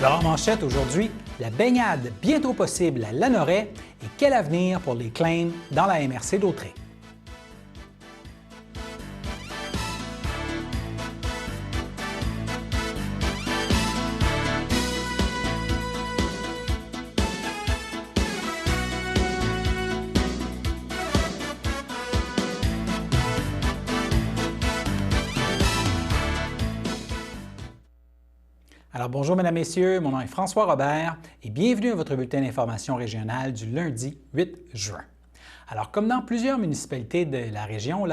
Alors, en manchette aujourd'hui, la baignade bientôt possible à Lanoraie et quel avenir pour les claims dans la MRC d'Autrey. Alors bonjour mesdames, messieurs, mon nom est François Robert et bienvenue à votre bulletin d'information régionale du lundi 8 juin. Alors comme dans plusieurs municipalités de la région,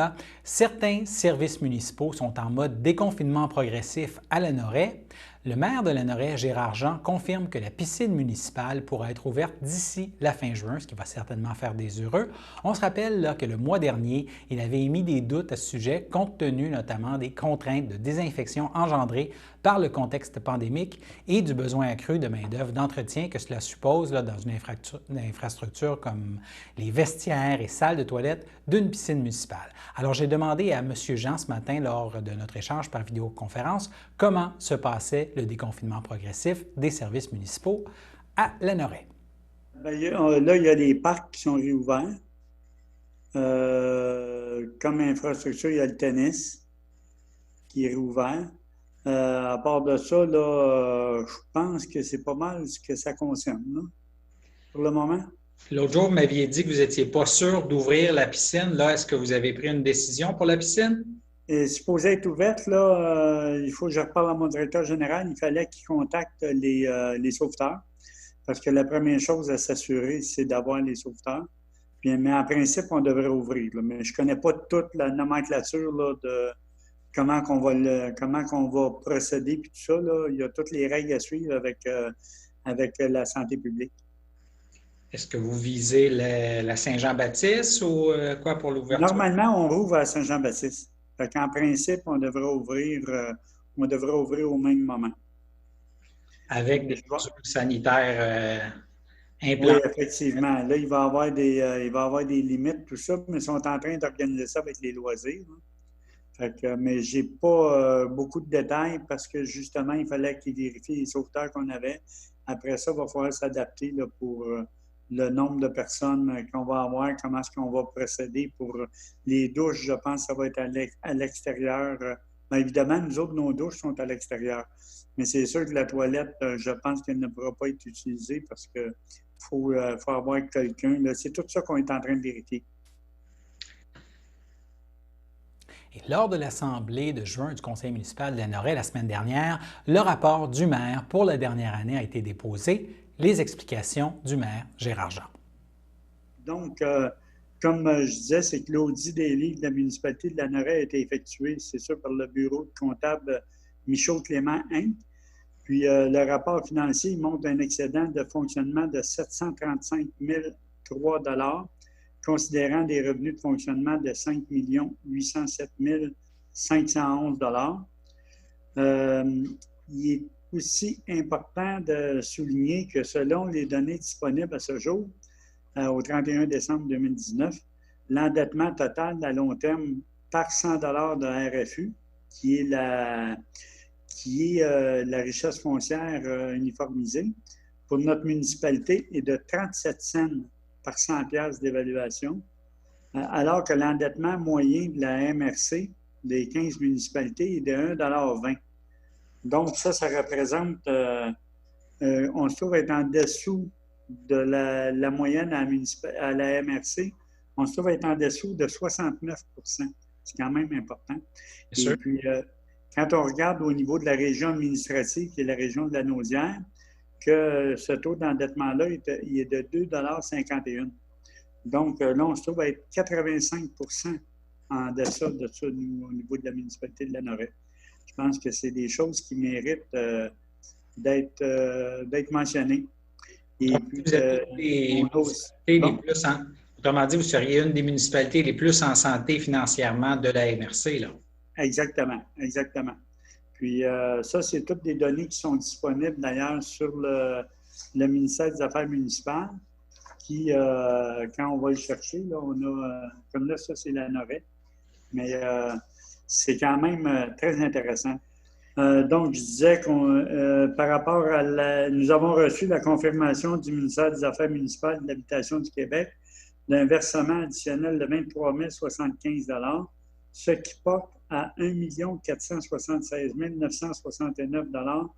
certains services municipaux sont en mode déconfinement progressif à Lanoraie. Le maire de Lanoraie, Gérard Jean, confirme que la piscine municipale pourra être ouverte d'ici la fin juin, ce qui va certainement faire des heureux. On se rappelle que le mois dernier, il avait émis des doutes à ce sujet, compte tenu notamment des contraintes de désinfection engendrées par le contexte pandémique et du besoin accru de main-d'œuvre d'entretien que cela suppose dans une infrastructure comme les vestiaires et salles de toilette d'une piscine municipale. Alors, j'ai demandé à M. Jean ce matin, lors de notre échange par vidéoconférence, comment se passait le déconfinement progressif des services municipaux à Lanoraie. Là, il y a des parcs qui sont réouverts. Comme infrastructure, il y a le tennis qui est réouvert. À part de ça, je pense que c'est pas mal ce que ça concerne, là, pour le moment. L'autre jour, vous m'aviez dit que vous n'étiez pas sûr d'ouvrir la piscine. Là, est-ce que vous avez pris une décision pour la piscine? Et supposée être ouverte, il faut que je reparle à mon directeur général. Il fallait qu'il contacte les sauveteurs. Parce que la première chose à s'assurer, c'est d'avoir les sauveteurs. Mais en principe, on devrait ouvrir. Là. Mais je ne connais pas toute la nomenclature là, de comment qu'on va procéder puis tout ça. Là. Il y a toutes les règles à suivre avec la santé publique. Est-ce que vous visez la Saint-Jean-Baptiste ou quoi pour l'ouverture? Normalement, on rouvre à Saint-Jean-Baptiste. En principe, on devrait ouvrir au même moment. Avec des mesures sanitaires Oui, implantées. effectivement. Là, il va y avoir des limites, tout ça, mais ils sont en train d'organiser ça avec les loisirs. Mais je n'ai pas beaucoup de détails parce que justement, il fallait qu'ils vérifient les sauveteurs qu'on avait. Après ça, il va falloir s'adapter pour le nombre de personnes qu'on va avoir, comment est-ce qu'on va procéder pour les douches. Je pense que ça va être à l'extérieur. Bien évidemment, nous autres, nos douches sont à l'extérieur. Mais c'est sûr que la toilette, je pense qu'elle ne pourra pas être utilisée parce qu'il faut avoir quelqu'un. C'est tout ça qu'on est en train de vérifier. Et lors de l'Assemblée de juin du Conseil municipal de Lanoraie la semaine dernière, le rapport du maire pour la dernière année a été déposé. Les explications du maire Gérard Jean. Donc, comme je disais, c'est que l'audit des livres de la municipalité de Lanoraie a été effectué, c'est ça, par le bureau de comptable Michaud Clément Inc. Puis, le rapport financier montre un excédent de fonctionnement de 735 003 $, considérant des revenus de fonctionnement de 5 807 511 $. Il est aussi important de souligner que selon les données disponibles à ce jour, au 31 décembre 2019, l'endettement total à long terme par 100 $ de RFU, qui est la richesse foncière uniformisée, pour notre municipalité est de 37 cents par 100 piastres d'évaluation, alors que l'endettement moyen de la MRC des 15 municipalités est de 1,20 $. Donc, ça représente, on se trouve être en dessous de la moyenne à la MRC. On se trouve être en dessous de 69 %. C'est quand même important. Et puis, quand on regarde au niveau de la région administrative, qui est la région de la Naudière, que ce taux d'endettement-là, il est de 2,51 $. Donc, là, on se trouve à être 85 % en deçà de ça au niveau de la municipalité de Lanoraie. Je pense que c'est des choses qui méritent d'être mentionnées. Et puis, vous êtes autrement dit, vous seriez une des municipalités les plus en santé financièrement de la MRC, là. Exactement, exactement. Puis ça, c'est toutes des données qui sont disponibles d'ailleurs sur le ministère des Affaires municipales qui, quand on va le chercher, là, on a, comme là, ça, c'est Lanoraie, mais c'est quand même très intéressant. Donc, je disais par rapport nous avons reçu la confirmation du ministère des Affaires municipales et de l'Habitation du Québec d'un versement additionnel de 23 075 $, ce qui porte à 1 476 969 $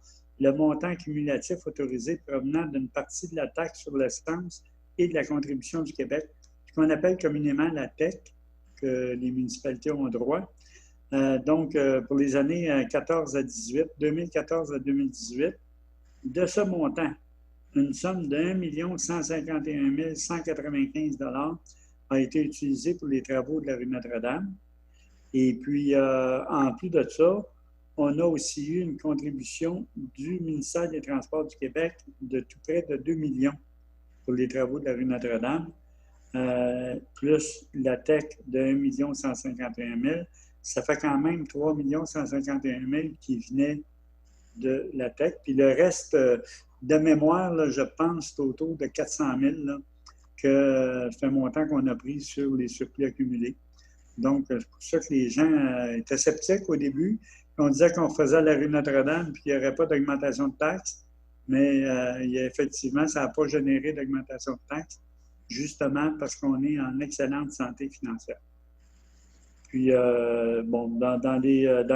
le montant cumulatif autorisé provenant d'une partie de la taxe sur l'essence et de la contribution du Québec, ce qu'on appelle communément la TEC, que les municipalités ont droit. Donc, pour les années 14 à 18, 2014 à 2018, de ce montant, une somme de 1 151 195 $ a été utilisée pour les travaux de la rue Notre-Dame. Et puis, en plus de ça, on a aussi eu une contribution du ministère des Transports du Québec de tout près de 2 millions pour les travaux de la rue Notre-Dame, plus la TEC de 1 151 000. Ça fait quand même 3 151 000 qui venaient de la TEC. Puis le reste, de mémoire, là, je pense, c'est autour de 400 000 là, que c'est un montant qu'on a pris sur les surplus accumulés. Donc, c'est pour ça que les gens étaient sceptiques au début. On disait qu'on faisait la rue Notre-Dame puis qu'il n'y aurait pas d'augmentation de taxes. Mais effectivement, ça n'a pas généré d'augmentation de taxes, justement parce qu'on est en excellente santé financière. Puis, dans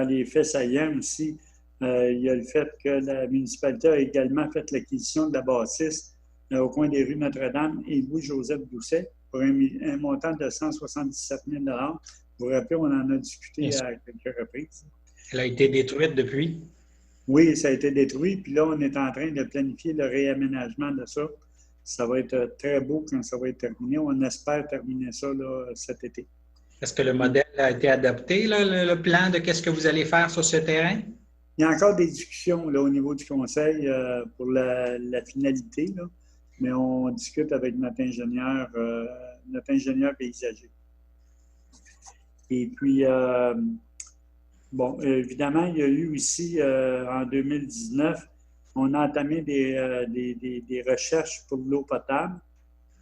les faits saillants aussi, il y a le fait que la municipalité a également fait l'acquisition de la bâtisse au coin des rues Notre-Dame et Louis-Joseph Doucet pour un montant de 177 000 $. Vous vous rappelez, on en a discuté à quelques reprises. Elle a été détruite depuis? Oui, ça a été détruit. Puis là, on est en train de planifier le réaménagement de ça. Ça va être très beau quand ça va être terminé. On espère terminer ça là, cet été. Est-ce que le modèle a été adopté, là, le plan de qu'est-ce que vous allez faire sur ce terrain? Il y a encore des discussions là, au niveau du conseil pour la finalité, là, mais on discute avec notre ingénieur paysager. Et puis, évidemment, il y a eu aussi, en 2019, on a entamé des recherches pour l'eau potable.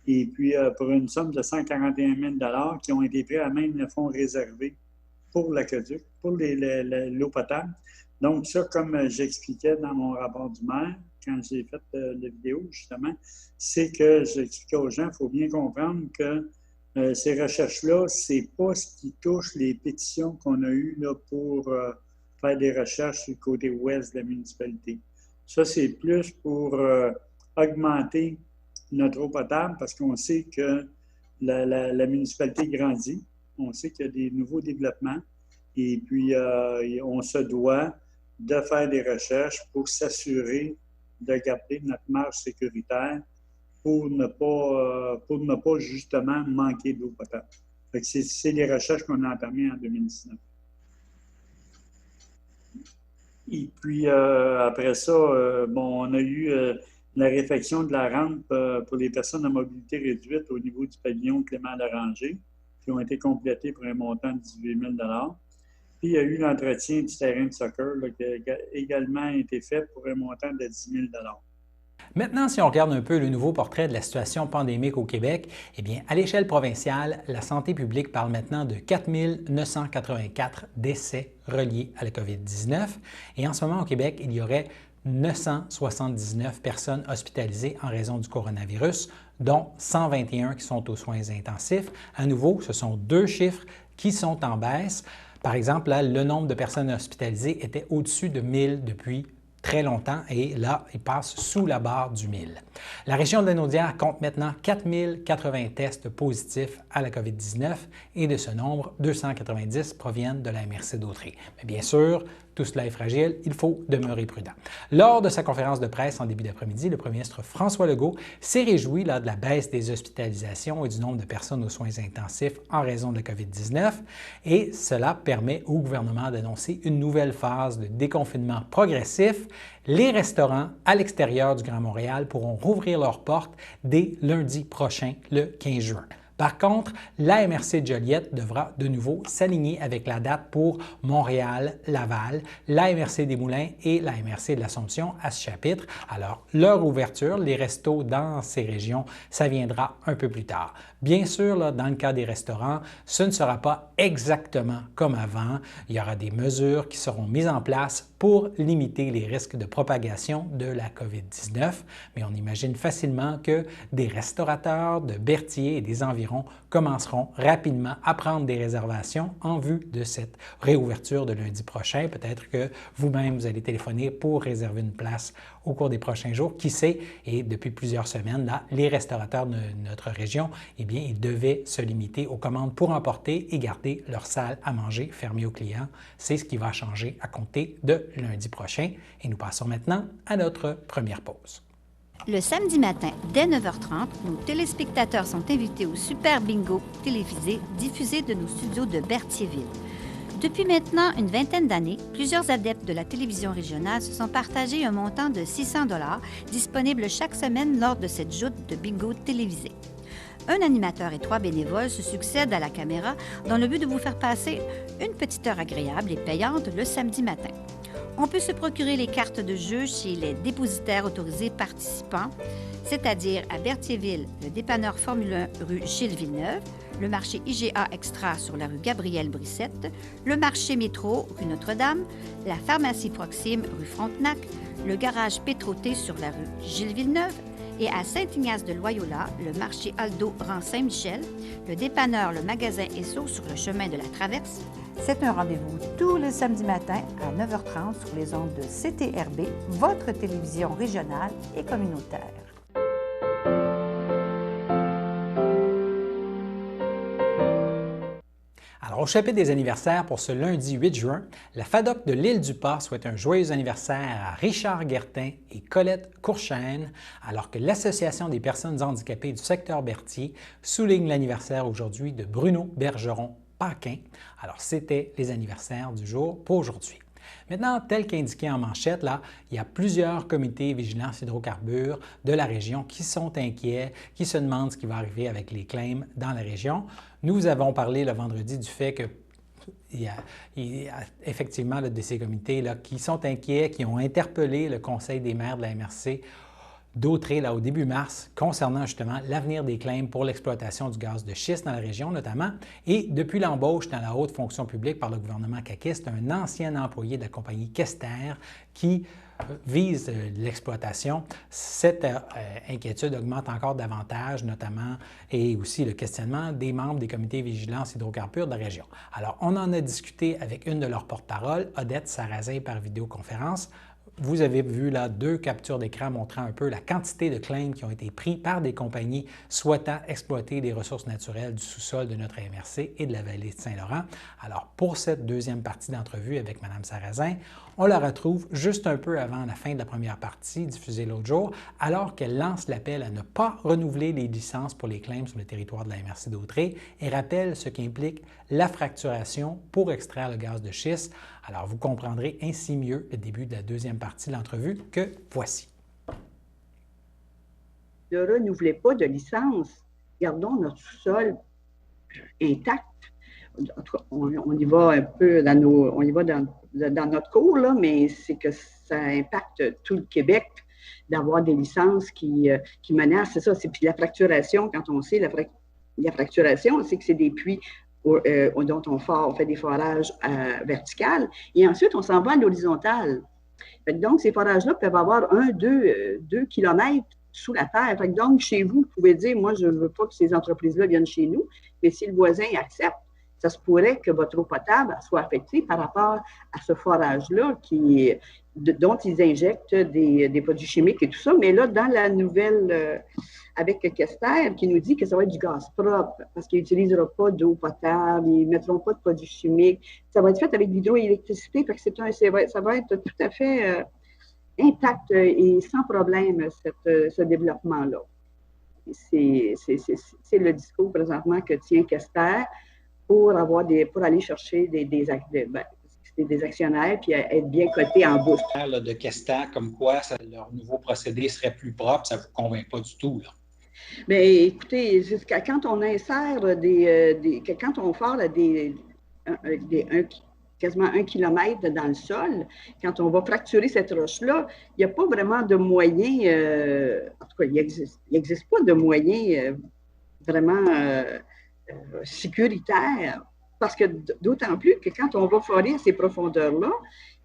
Et puis, pour une somme de 141 000 $ qui ont été pris à même le fonds réservé pour l'aqueduc, pour l'eau potable. Donc, ça, comme j'expliquais dans mon rapport du maire, quand j'ai fait la vidéo, justement, c'est que j'expliquais aux gens, il faut bien comprendre que ces recherches-là, c'est pas ce qui touche les pétitions qu'on a eues là, pour faire des recherches sur le côté ouest de la municipalité. Ça, c'est plus pour augmenter notre eau potable parce qu'on sait que la municipalité grandit, on sait qu'il y a des nouveaux développements et puis on se doit de faire des recherches pour s'assurer de garder notre marge sécuritaire pour ne pas justement manquer d'eau potable. C'est les recherches qu'on a entamées en 2019. Et puis après ça, on a eu la réfection de la rampe pour les personnes à mobilité réduite au niveau du pavillon Clément-Loranger, qui ont été complétées pour un montant de 18 000 $. Puis il y a eu l'entretien du terrain de soccer là, qui a également été fait pour un montant de 10 000 $. Maintenant, si on regarde un peu le nouveau portrait de la situation pandémique au Québec, eh bien, à l'échelle provinciale, la santé publique parle maintenant de 4 984 décès reliés à la COVID-19. Et en ce moment, au Québec, il y aurait 979 personnes hospitalisées en raison du coronavirus, dont 121 qui sont aux soins intensifs. À nouveau, ce sont deux chiffres qui sont en baisse. Par exemple, là, le nombre de personnes hospitalisées était au-dessus de 1000 depuis très longtemps et là, il passe sous la barre du 1000. La région de Lanaudière compte maintenant 4080 tests positifs à la COVID-19 et de ce nombre, 290 proviennent de la MRC d'Autrey. Mais bien sûr, tout cela est fragile, il faut demeurer prudent. Lors de sa conférence de presse en début d'après-midi, le premier ministre François Legault s'est réjoui de la baisse des hospitalisations et du nombre de personnes aux soins intensifs en raison de la COVID-19 et cela permet au gouvernement d'annoncer une nouvelle phase de déconfinement progressif. Les restaurants à l'extérieur du Grand Montréal pourront rouvrir leurs portes dès lundi prochain, le 15 juin. Par contre, la MRC de Joliette devra de nouveau s'aligner avec la date pour Montréal, Laval, la MRC des Moulins et la MRC de l'Assomption à ce chapitre. Alors, leur ouverture, les restos dans ces régions, ça viendra un peu plus tard. Bien sûr, là, dans le cas des restaurants, ce ne sera pas exactement comme avant. Il y aura des mesures qui seront mises en place pour limiter les risques de propagation de la COVID-19, mais on imagine facilement que des restaurateurs de Berthier et des environs commenceront rapidement à prendre des réservations en vue de cette réouverture de lundi prochain. Peut-être que vous-même, vous allez téléphoner pour réserver une place au cours des prochains jours. Qui sait? Et depuis plusieurs semaines, là, les restaurateurs de notre région, eh bien, ils devaient se limiter aux commandes pour emporter et garder leur salle à manger fermée aux clients. C'est ce qui va changer à compter de lundi prochain. Et nous passons maintenant à notre première pause. Le samedi matin, dès 9h30, nos téléspectateurs sont invités au Super Bingo télévisé diffusé de nos studios de Berthierville. Depuis maintenant une vingtaine d'années, plusieurs adeptes de la télévision régionale se sont partagés un montant de 600 $ disponible chaque semaine lors de cette joute de bingo télévisé. Un animateur et 3 bénévoles se succèdent à la caméra dans le but de vous faire passer une petite heure agréable et payante le samedi matin. On peut se procurer les cartes de jeu chez les dépositaires autorisés participants, c'est-à-dire à Berthierville, le dépanneur Formule 1 rue Gilles Villeneuve, le marché IGA Extra sur la rue Gabrielle Brissette, le marché Métro rue Notre-Dame, la pharmacie Proxime rue Frontenac, le garage Pétroté sur la rue Gilles Villeneuve et à Saint-Ignace-de-Loyola, le marché Aldo rang Saint-Michel, le dépanneur Le Magasin Esso sur le chemin de la Traverse. C'est un rendez-vous tous les samedis matins à 9h30 sur les ondes de CTRB, votre télévision régionale et communautaire. Alors, au chapitre des anniversaires pour ce lundi 8 juin, la FADOC de l'Île-du-Pas souhaite un joyeux anniversaire à Richard Guertin et Colette Courchaine, alors que l'Association des personnes handicapées du secteur Berthier souligne l'anniversaire aujourd'hui de Bruno Bergeron-Paquin. Alors, c'était les anniversaires du jour pour aujourd'hui. Maintenant, tel qu'indiqué en manchette, là, il y a plusieurs comités vigilance hydrocarbures de la région qui sont inquiets, qui se demandent ce qui va arriver avec les claims dans la région. Nous avons parlé le vendredi du fait qu'il y a effectivement là, de ces comités là, qui sont inquiets, qui ont interpellé le Conseil des maires de la MRC d'Autrey là, au début mars concernant justement l'avenir des claims pour l'exploitation du gaz de schiste dans la région notamment. Et depuis l'embauche dans la haute fonction publique par le gouvernement caquiste, un ancien employé de la compagnie Kester qui vise l'exploitation, cette inquiétude augmente encore davantage, notamment, et aussi le questionnement des membres des comités vigilance hydrocarbures de la région. Alors, on en a discuté avec une de leurs porte-parole, Odette Sarrazin, par vidéoconférence. Vous avez vu là 2 captures d'écran montrant un peu la quantité de claims qui ont été pris par des compagnies souhaitant exploiter les ressources naturelles du sous-sol de notre MRC et de la vallée de Saint-Laurent. Alors, pour cette deuxième partie d'entrevue avec Mme Sarrazin, on la retrouve juste un peu avant la fin de la première partie, diffusée l'autre jour, alors qu'elle lance l'appel à ne pas renouveler les licences pour les claims sur le territoire de la MRC d'Autrey et rappelle ce qui implique la fracturation pour extraire le gaz de schiste. Alors, vous comprendrez ainsi mieux le début de la deuxième partie de l'entrevue que voici. Ne renouvelez pas de licence. Gardons notre sous-sol intact. En tout cas, on y va un peu dans notre cours, là, mais c'est que ça impacte tout le Québec d'avoir des licences qui menacent. C'est ça. Puis la fracturation, quand on sait la fracturation, c'est que c'est des puits dont on fait des forages verticales. Et ensuite, on s'en va à l'horizontale. Donc, ces forages-là peuvent avoir 2 kilomètres sous la terre. Donc, chez vous, vous pouvez dire, moi, je ne veux pas que ces entreprises-là viennent chez nous, mais si le voisin accepte, ça se pourrait que votre eau potable soit affectée par rapport à ce forage-là dont ils injectent des produits chimiques et tout ça. Mais là, dans la nouvelle avec Kester, qui nous dit que ça va être du gaz propre parce qu'ils n'utiliseront pas d'eau potable, ils ne mettront pas de produits chimiques. Ça va être fait avec de l'hydroélectricité, fait que ça va être tout à fait intact et sans problème, ce développement-là. C'est le discours présentement que tient Kester pour aller chercher des actionnaires puis être bien cotés en bourse. De Kester, comme quoi leur nouveau procédé serait plus propre, ça ne vous convainc pas du tout, là? Bien, écoutez, quand on insère quand on fore quasiment 1 kilomètre dans le sol, quand on va fracturer cette roche-là, il n'y a pas vraiment de moyen, en tout cas, il n'existe pas de moyen vraiment sécuritaire. Parce que d'autant plus que quand on va forer à ces profondeurs-là,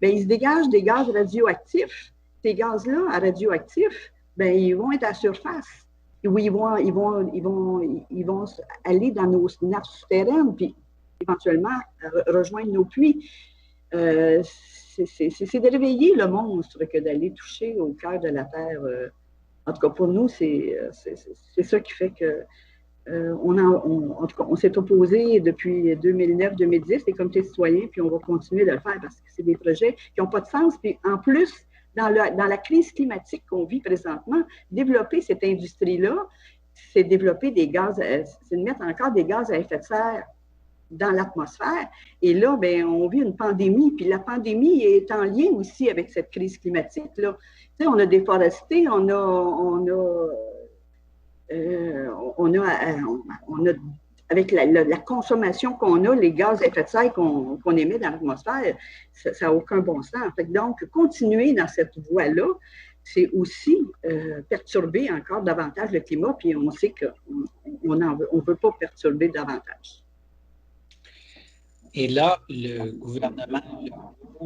bien, il se dégage des gaz radioactifs. Ces gaz-là, radioactifs, bien, ils vont être à la surface. Où ils vont aller dans nos nappes souterraines, puis éventuellement rejoindre nos puits. C'est de réveiller le monstre que d'aller toucher au cœur de la Terre. En tout cas, pour nous, c'est ça qui fait que en tout cas, on s'est opposé depuis 2009-2010, les comités citoyens, puis on va continuer de le faire parce que c'est des projets qui n'ont pas de sens. Puis en plus, dans la crise climatique qu'on vit présentement, développer cette industrie-là, c'est développer des gaz, c'est de mettre encore des gaz à effet de serre dans l'atmosphère. Et là, bien, on vit une pandémie, puis la pandémie est en lien aussi avec cette crise climatique-là. Tu sais, on a déforesté, on a avec la consommation qu'on a, les gaz à effet de serre qu'on émet dans l'atmosphère, ça n'a aucun bon sens. Fait que donc, continuer dans cette voie-là, c'est aussi perturber encore davantage le climat, puis on sait qu'on ne veut pas perturber davantage. Et là, le gouvernement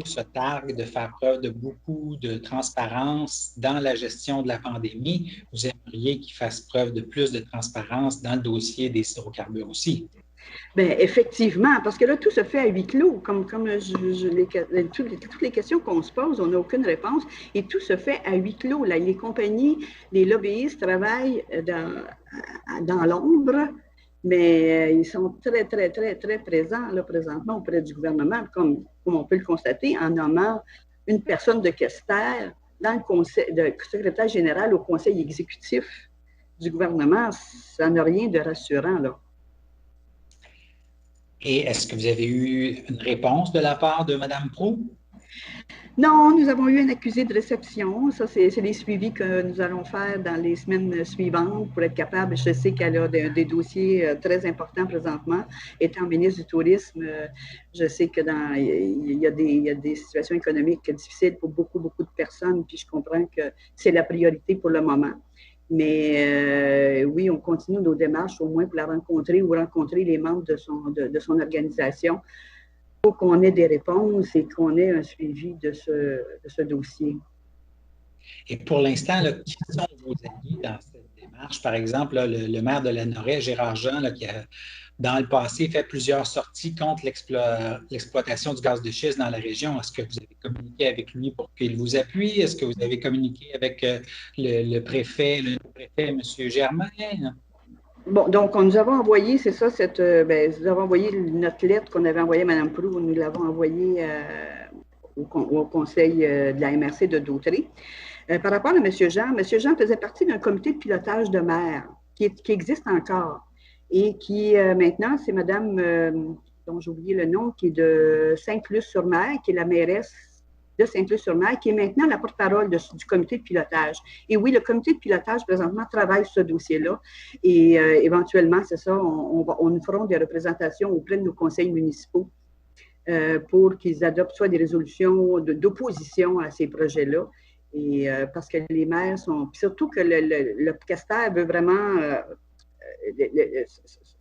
se targue de faire preuve de beaucoup de transparence dans la gestion de la pandémie. Vous aimeriez qu'il fasse preuve de plus de transparence dans le dossier des hydrocarbures aussi? Bien, effectivement, parce que là, tout se fait à huis clos. Comme toutes les questions qu'on se pose, on n'a aucune réponse. Et tout se fait à huis clos. Là, les compagnies, les lobbyistes travaillent dans l'ombre, mais ils sont très, très, très, très présents là, présentement auprès du gouvernement, comme on peut le constater, en nommant une personne de Quester dans le conseil, de secrétaire général au conseil exécutif du gouvernement. Ça n'a rien de rassurant, là. Et est-ce que vous avez eu une réponse de la part de Mme Proulx? Non, nous avons eu un accusé de réception. Ça, c'est les suivis que nous allons faire dans les semaines suivantes pour être capable. Je sais qu'elle a des dossiers très importants présentement. Étant ministre du Tourisme, je sais que il y a des situations économiques difficiles pour beaucoup, beaucoup de personnes. Puis je comprends que c'est la priorité pour le moment. Mais oui, on continue nos démarches au moins pour la rencontrer ou rencontrer les membres de son organisation pour qu'on ait des réponses et qu'on ait un suivi de ce dossier. Et pour l'instant, qui sont vos alliés dans cette démarche? Par exemple, là, le maire de Lanoraie, Gérard Jean, là, qui a, dans le passé, fait plusieurs sorties contre l'exploitation du gaz de schiste dans la région. Est-ce que vous avez communiqué avec lui pour qu'il vous appuie? Est-ce que vous avez communiqué avec le préfet, M. Germain? Bon, donc, nous avons envoyé, c'est ça, nous avons envoyé notre lettre qu'on avait envoyée à Mme Proulx, nous l'avons envoyée au conseil de la MRC de Dautrey. Par rapport à M. Jean faisait partie d'un comité de pilotage de maire qui existe encore et qui, maintenant, c'est Mme, dont j'ai oublié le nom, qui est de Sainte-Luce-sur-Mer, qui est la mairesse de Sainte-Luce-sur-Mer, qui est maintenant la porte-parole du comité de pilotage. Et oui, le comité de pilotage, présentement, travaille sur ce dossier-là. Et éventuellement, c'est ça, nous ferons des représentations auprès de nos conseils municipaux pour qu'ils adoptent soit des résolutions d'opposition à ces projets-là. Et parce que les maires sont... Puis surtout que le Quester veut vraiment...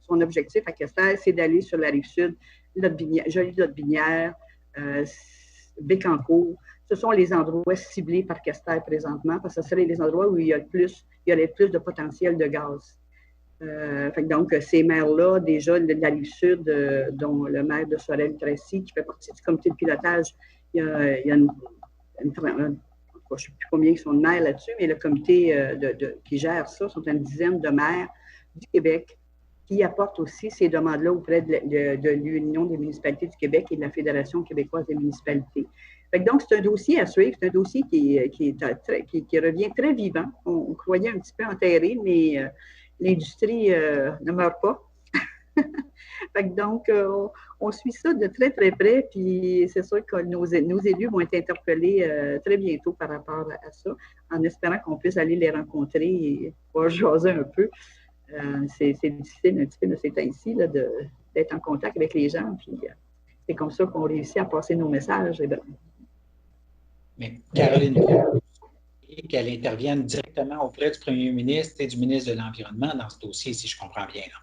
son objectif à Quester, c'est d'aller sur la Rive-Sud, Joly-Lotbinière, Bécancour. Ce sont les endroits ciblés par Quester présentement, parce que ce seraient les endroits où il y aurait plus de potentiel de gaz. Donc, ces maires-là, déjà de la Rive-Sud, dont le maire de Sorel-Tracy, qui fait partie du comité de pilotage, il y a je ne sais plus combien ils sont de maires là-dessus, mais le comité qui gère ça sont une dizaine de maires du Québec qui apportent aussi ces demandes-là auprès de l'Union des municipalités du Québec et de la Fédération québécoise des municipalités. Donc, c'est un dossier à suivre, c'est un dossier qui revient très vivant. On croyait un petit peu enterré, mais l'industrie ne meurt pas. Fait que donc, on suit ça de très, très près, puis c'est sûr que nos élus vont être interpellés très bientôt par rapport à ça, en espérant qu'on puisse aller les rencontrer et pouvoir jaser un peu. C'est difficile un petit peu de ces temps-ci d'être en contact avec les gens, puis c'est comme ça qu'on réussit à passer nos messages. Mais Caroline, qu'elle intervienne directement auprès du premier ministre et du ministre de l'Environnement dans ce dossier, si je comprends bien. Là.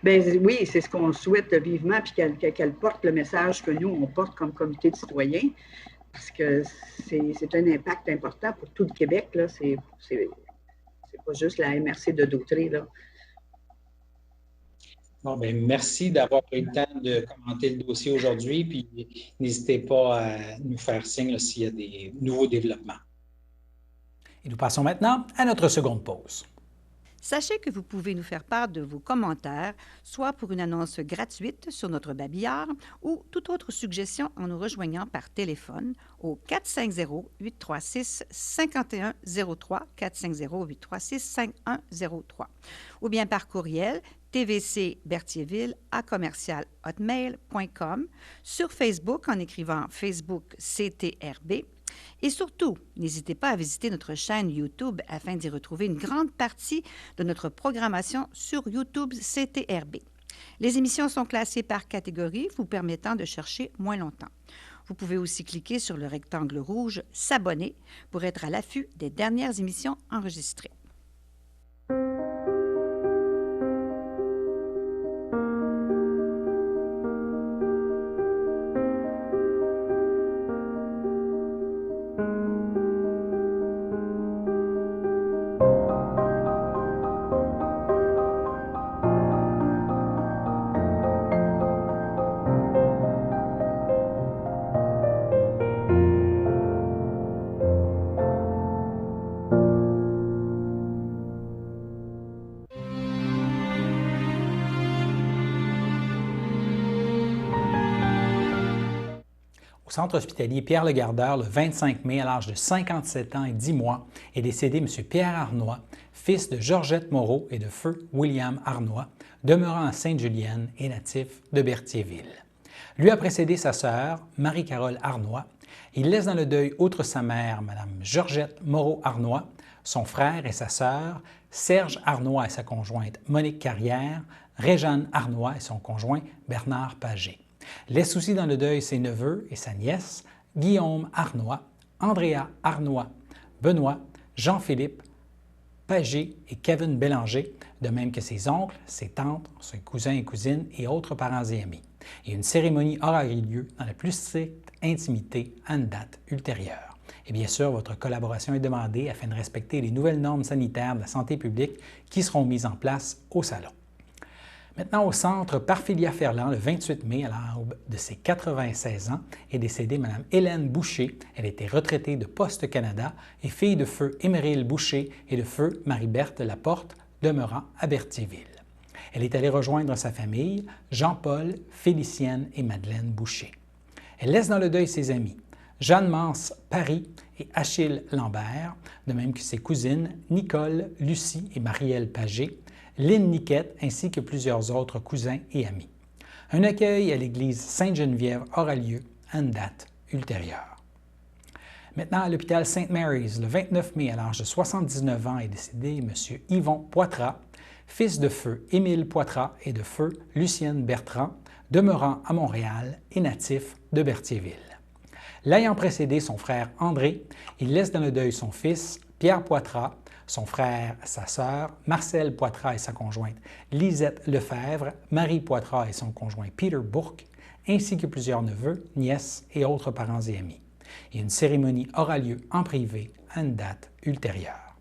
Bien, oui, c'est ce qu'on souhaite vivement, puis qu'elle porte le message que nous, on porte comme comité de citoyens, parce que c'est un impact important pour tout le Québec. Là. C'est pas juste la MRC de Dautré. Là. Bon, bien, merci d'avoir pris le temps de commenter le dossier aujourd'hui, puis n'hésitez pas à nous faire signe s'il y a des nouveaux développements. Et nous passons maintenant à notre seconde pause. Sachez que vous pouvez nous faire part de vos commentaires, soit pour une annonce gratuite sur notre babillard ou toute autre suggestion en nous rejoignant par téléphone au 450-836-5103, 450-836-5103, ou bien par courriel tvcberthierville@hotmail.com, sur Facebook en écrivant Facebook CTRB. Et surtout, n'hésitez pas à visiter notre chaîne YouTube afin d'y retrouver une grande partie de notre programmation sur YouTube CTRB. Les émissions sont classées par catégorie, vous permettant de chercher moins longtemps. Vous pouvez aussi cliquer sur le rectangle rouge « S'abonner » pour être à l'affût des dernières émissions enregistrées. Au centre hospitalier Pierre-Le Gardeur, le 25 mai, à l'âge de 57 ans et 10 mois, est décédé M. Pierre Arnois, fils de Georgette Moreau et de feu William Arnois, demeurant à Sainte-Julienne et natif de Berthierville. Lui a précédé sa sœur, Marie-Carole Arnois. Il laisse dans le deuil, outre sa mère, Mme Georgette Moreau-Arnois, son frère et sa sœur, Serge Arnois et sa conjointe Monique Carrière, Réjeanne Arnois et son conjoint Bernard Pagé. Laisse aussi dans le deuil ses neveux et sa nièce, Guillaume Arnois, Andrea Arnois, Benoît, Jean-Philippe, Pagé et Kevin Bélanger, de même que ses oncles, ses tantes, ses cousins et cousines et autres parents et amis. Et une cérémonie aura eu lieu dans la plus stricte intimité à une date ultérieure. Et bien sûr, votre collaboration est demandée afin de respecter les nouvelles normes sanitaires de la santé publique qui seront mises en place au salon. Maintenant, au centre Parphilia Ferland, le 28 mai, à l'aube de ses 96 ans, est décédée Mme Hélène Boucher. Elle était retraitée de Poste Canada et fille de feu Éméril Boucher et de feu Marie-Berthe Laporte, demeurant à Berthierville. Elle est allée rejoindre sa famille, Jean-Paul, Félicienne et Madeleine Boucher. Elle laisse dans le deuil ses amis, Jeanne Mance Paris et Achille Lambert, de même que ses cousines Nicole, Lucie et Marielle Pagé, Lynn Niquette ainsi que plusieurs autres cousins et amis. Un accueil à l'église Sainte-Geneviève aura lieu à une date ultérieure. Maintenant, à l'hôpital St. Mary's, le 29 mai, à l'âge de 79 ans, est décédé M. Yvon Poitras, fils de feu Émile Poitras et de feu Lucienne Bertrand, demeurant à Montréal et natif de Berthierville. L'ayant précédé son frère André, il laisse dans le deuil son fils Pierre Poitras, son frère, sa sœur, Marcel Poitras et sa conjointe Lisette Lefebvre, Marie Poitras et son conjoint Peter Bourque, ainsi que plusieurs neveux, nièces et autres parents et amis. Et une cérémonie aura lieu en privé à une date ultérieure.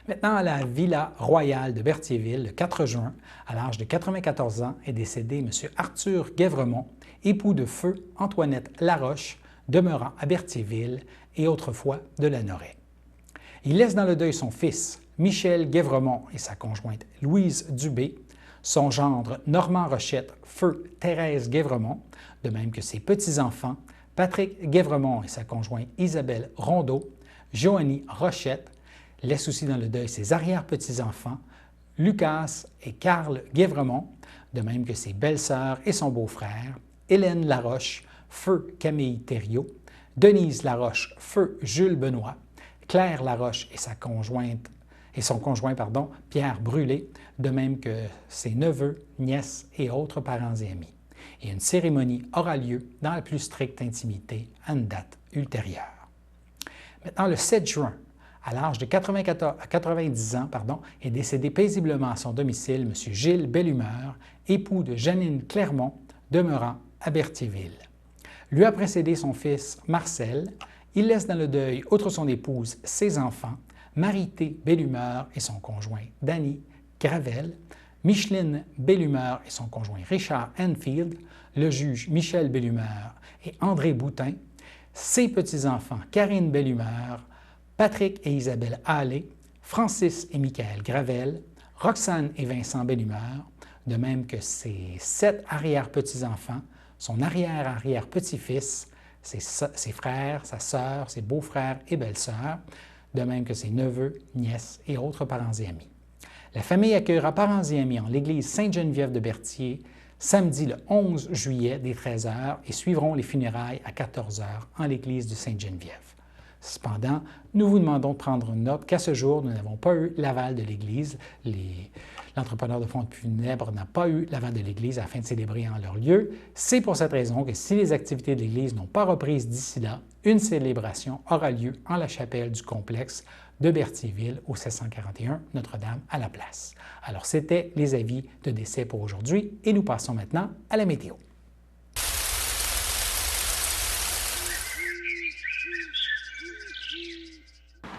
Maintenant, à la Villa Royale de Berthierville, le 4 juin, à l'âge de 94 ans, est décédé M. Arthur Guévremont, époux de feu Antoinette Laroche, demeurant à Berthierville et autrefois de Lanoraie. Il laisse dans le deuil son fils, Michel Guévremont et sa conjointe Louise Dubé, son gendre Normand Rochette, feu Thérèse Guévremont, de même que ses petits-enfants, Patrick Guévremont et sa conjointe Isabelle Rondeau, Joanie Rochette, laisse aussi dans le deuil ses arrière-petits-enfants, Lucas et Carl Guévremont, de même que ses belles-sœurs et son beau-frère, Hélène Laroche, feu Camille Thériault, Denise Laroche, feu Jules Benoît, Claire Laroche et son conjoint Pierre Brûlé, de même que ses neveux, nièces et autres parents et amis. Et une cérémonie aura lieu dans la plus stricte intimité à une date ultérieure. Maintenant, le 7 juin, à l'âge de 90 ans, est décédé paisiblement à son domicile M. Gilles Bellumeur, époux de Janine Clermont, demeurant à Berthierville. Lui a précédé son fils Marcel. Il laisse dans le deuil, outre son épouse, ses enfants, Marie-Thé Bellumeur et son conjoint Danny Gravel, Micheline Bellumeur et son conjoint Richard Enfield, le juge Michel Bellumeur et André Boutin, ses petits-enfants Karine Bellumeur, Patrick et Isabelle Hallé, Francis et Michael Gravel, Roxane et Vincent Bellumeur, de même que ses 7 arrière-petits-enfants, son arrière-arrière-petit-fils, ses frères, sa sœur, ses beaux-frères et belles-sœurs, de même que ses neveux, nièces et autres parents et amis. La famille accueillera parents et amis en l'église Sainte-Geneviève de Berthier samedi le 11 juillet dès 13h et suivront les funérailles à 14h en l'église de Sainte-Geneviève. Cependant, nous vous demandons de prendre note qu'à ce jour, nous n'avons pas eu l'aval de l'Église. L'entrepreneur de fonds funèbres n'a pas eu l'aval de l'Église afin de célébrer en leur lieu. C'est pour cette raison que si les activités de l'Église n'ont pas repris d'ici là, une célébration aura lieu en la chapelle du complexe de Berthierville au 741 Notre-Dame à la place. Alors, c'était les avis de décès pour aujourd'hui et nous passons maintenant à la météo.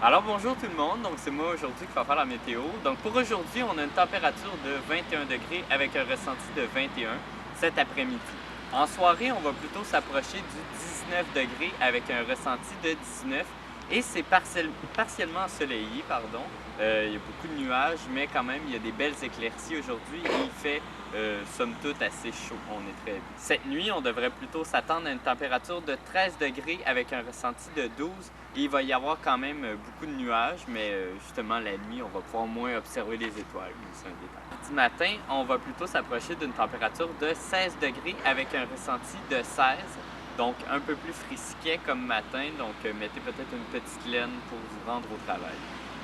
Alors bonjour tout le monde, donc c'est moi aujourd'hui qui va faire la météo. Donc pour aujourd'hui, on a une température de 21 degrés avec un ressenti de 21 cet après-midi. En soirée, on va plutôt s'approcher du 19 degrés avec un ressenti de 19 et c'est partiellement ensoleillé, il y a beaucoup de nuages, mais quand même, il y a des belles éclaircies aujourd'hui et il fait, somme toute, assez chaud. On est très bien. Cette nuit, on devrait plutôt s'attendre à une température de 13 degrés avec un ressenti de 12 et il va y avoir quand même beaucoup de nuages, mais justement, la nuit, on va pouvoir moins observer les étoiles. C'est un détail. Mardi matin, on va plutôt s'approcher d'une température de 16 degrés avec un ressenti de 16. Donc, un peu plus frisquet comme matin, donc mettez peut-être une petite laine pour vous rendre au travail.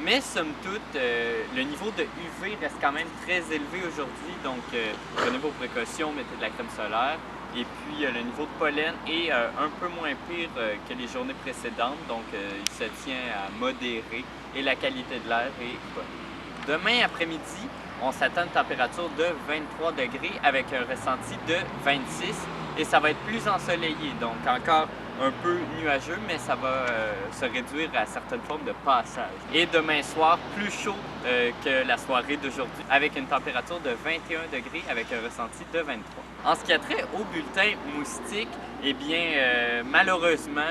Mais somme toute, le niveau de UV reste quand même très élevé aujourd'hui, donc prenez vos précautions, mettez de la crème solaire. Et puis, le niveau de pollen est un peu moins pire que les journées précédentes, donc il se tient à modérer et la qualité de l'air est bonne. Demain après-midi, on s'attend à une température de 23 degrés avec un ressenti de 26 et ça va être plus ensoleillé, donc encore un peu nuageux, mais ça va se réduire à certaines formes de passage. Et demain soir, plus chaud que la soirée d'aujourd'hui, avec une température de 21 degrés avec un ressenti de 23. En ce qui a trait au bulletin moustique, eh bien, malheureusement,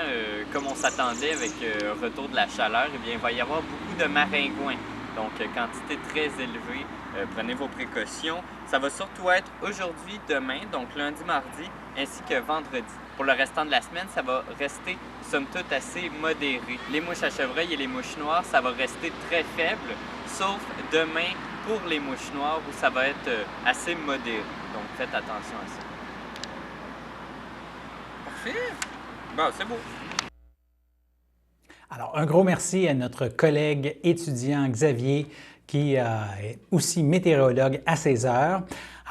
comme on s'attendait avec un retour de la chaleur, eh bien, il va y avoir beaucoup de maringouins. Donc, quantité très élevée, prenez vos précautions. Ça va surtout être aujourd'hui, demain, donc lundi, mardi, ainsi que vendredi. Pour le restant de la semaine, ça va rester, somme toute, assez modéré. Les mouches à chevreuil et les mouches noires, ça va rester très faible, sauf demain pour les mouches noires où ça va être assez modéré. Donc, faites attention à ça. Parfait! Bon, c'est beau! Alors, un gros merci à notre collègue étudiant Xavier, qui est aussi météorologue à 16 heures.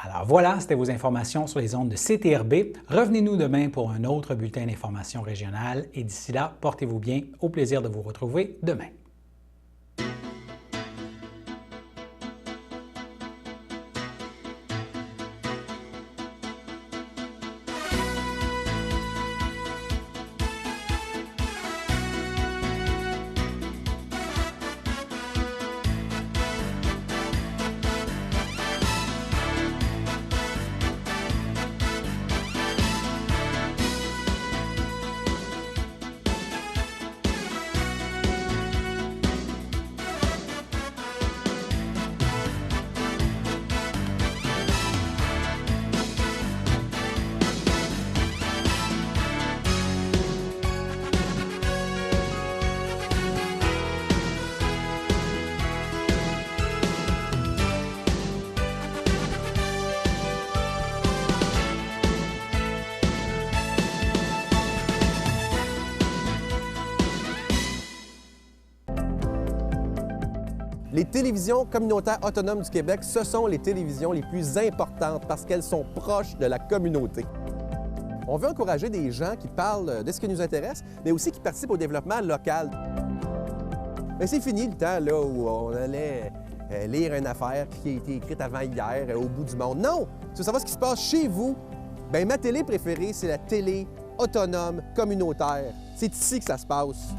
Alors voilà, c'était vos informations sur les ondes de CTRB. Revenez-nous demain pour un autre bulletin d'information régionale et d'ici là, portez-vous bien. Au plaisir de vous retrouver demain. Les télévisions communautaires autonomes du Québec, ce sont les télévisions les plus importantes parce qu'elles sont proches de la communauté. On veut encourager des gens qui parlent de ce qui nous intéresse, mais aussi qui participent au développement local. Mais c'est fini le temps là, où on allait lire une affaire qui a été écrite avant hier au bout du monde. Non! Tu veux savoir ce qui se passe chez vous? Bien, ma télé préférée, c'est la télé autonome communautaire. C'est ici que ça se passe.